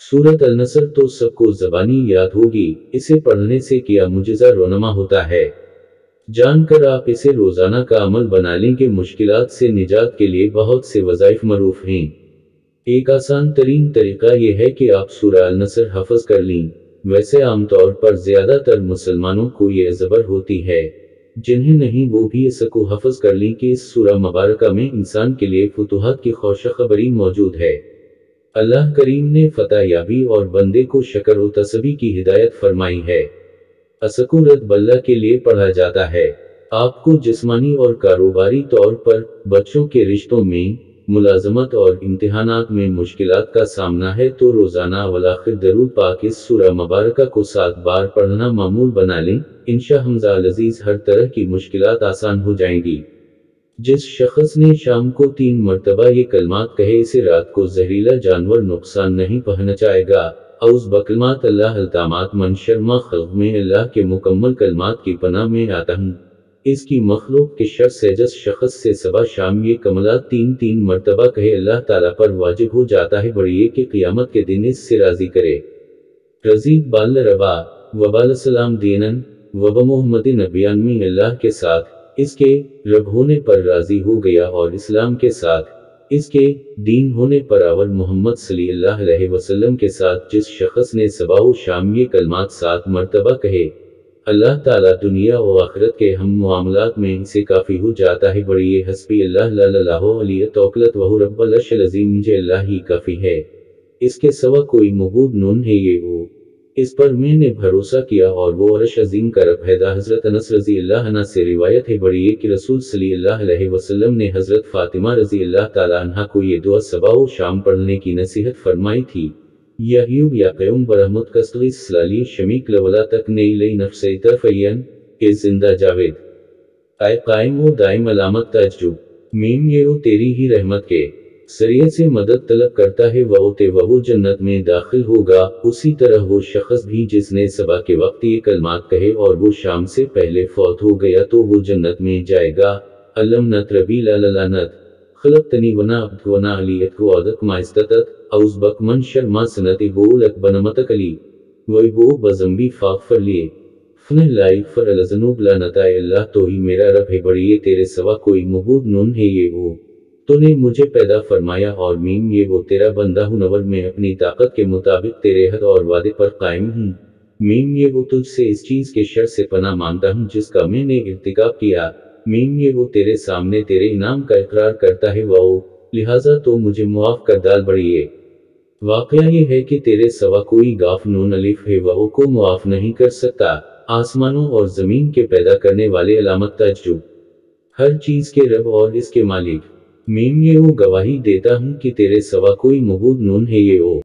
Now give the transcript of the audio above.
सूरत अल-नसर तो सबको ज़बानी याद होगी, इसे पढ़ने से क्या मुजिज़ा रोनमा होता है। जानकर आप इसे रोज़ाना का अमल बना लें कि मुश्किलात से निजात के लिए बहुत से वज़ाइफ मरूफ हैं। एक आसान तरीन तरीका यह है कि आप सूरह अल-नसर हफ़्ज़ कर लें। वैसे आमतौर पर ज़्यादातर मुसलमानों को ये ज़बर होती है, जिन्हें नहीं वो भी इसको हफ़्ज़ कर लें कि इस सूरह मुबारका में इंसान के लिए फुतूहात की खुशखबरी मौजूद है। अल्लाह करीम ने फतह याबी और बंदे को शक्र व तस्बीह की हिदायत फरमाई है। असकूरत बल्ला के लिए पढ़ा जाता है। आपको जिस्मानी और कारोबारी तौर पर बच्चों के रिश्तों में, मुलाजमत और इम्तिहानात में मुश्किलात का सामना है तो रोज़ाना वलाखिर दरूद पाक इस सूरह मुबारका को 7 बार पढ़ना मामूल बना लें। इंशाअल्लाह अज़ीज़ हर तरह की मुश्किलात आसान हो जाएंगी। जिस शख्स ने शाम को 3 मरतबा ये कलमात कहे इसे रात को जहरीला जानवर नुकसान नहीं पहुंचाएगा। औज़ बकलमात अल्लाह अल्तामात मन शर्मा खल्क़ में अल्लाह के मुकम्मल कलमात की पनाह में आता हूँ। इसकी मखलूक के शर से जिस शख्स से सबा शाम ये कमलात 3-3 मरतबा कहे अल्लाह ताला पर वाजिब हो जाता है बढ़िए कि क़ियामत के दिन इससे राज़ी करे। रज़ीद बाल रबा वबाल सलाम दीनन वब मोहम्मद नबियान में अल्लाह के साथ इसके रब होने पर राज़ी हो गया और इस्लाम के साथ इसके दीन होने पर अवर मोहम्मद सल्लल्लाहु अलैहि वसल्लम के साथ जिस शख्स ने सबाह शाम ये कलमात 7 मरतबा कहे, अल्लाह ताला दुनिया और आखिरत के हम मामलात में इसे काफ़ी हो जाता है बढ़िए हस्बी अल्लाह ला इलाहा अलैहि तवक्कलत वहु रब्बुल अर्शिल अज़ीम मुझे अल्लाह ही काफ़ी है, इसके सिवा कोई मबूद नून है ये वो, इस पर मैंने भरोसा किया और वो अर्श अज़ीम का रब है। हज़रत अनस रज़ी अल्लाह अन्हा से रिवायत है बढ़िए कि रसूल सल्लल्लाहु अलैहि वसल्लम ने हज़रत फ़ातिमा रज़ी अल्लाह ताला अन्हा को ये दुआ सबाह व शाम पढ़ने की नसीहत फरमाई थी। या अय्यूब या क़य्यूम बरहमत कस्ली सलाली शमीक लवला तक नई लई नफ्से तरफ़यन के जिंदा जावेद आए कायम व दाइम अलामत तज्जुब मीम ये ओ तेरी ही रहमत के सरियत से मदद तलब करता है वो जन्नत में दाखिल होगा। उसी तरह वो शख्स भी जिसने सबा के वक्त ये कलमात कहे और वो शाम से पहले फौत हो गया तो वो जन्नत में जाएगा। अलम नत रबी लानत खलक़तनी वना अब्द वना अलियत को अदक माइस्तत औज़ बक मन शर्मा सनत बोलक बनमतक अली वही वो बजम्बी फागफर लिए फन लाइक फर अलजनूब लानताए अल्लाह तो ही मेरा रब है बढ़िए तेरे सवा कोई मबूद नून है ये वो तूने मुझे पैदा फरमाया और मीम ये वो तेरा बंदा हूँ नवर में अपनी ताकत के मुताबिक तेरे हद और वादे पर कायम हूँ। मीम ये वो तुझसे इस चीज़ के शर से पनाह मांगता हूँ जिसका मैंने इर्तिकाब किया। मीम ये वो तेरे सामने तेरे इनाम का इकरार करता है वो लिहाजा तो मुझे मुआफ़ कर डाल बढ़िए। वाक़या ये है कि तेरे सवा कोई गाफ नून अलिफ है वो को मुआफ़ नहीं कर सकता। आसमानों और ज़मीन के पैदा करने वाले अलामत तज्जुब हर चीज़ के रब और इसके मालिक मीम ये वो गवाही देता हूँ कि तेरे सवा कोई मबूद नून है ये ओ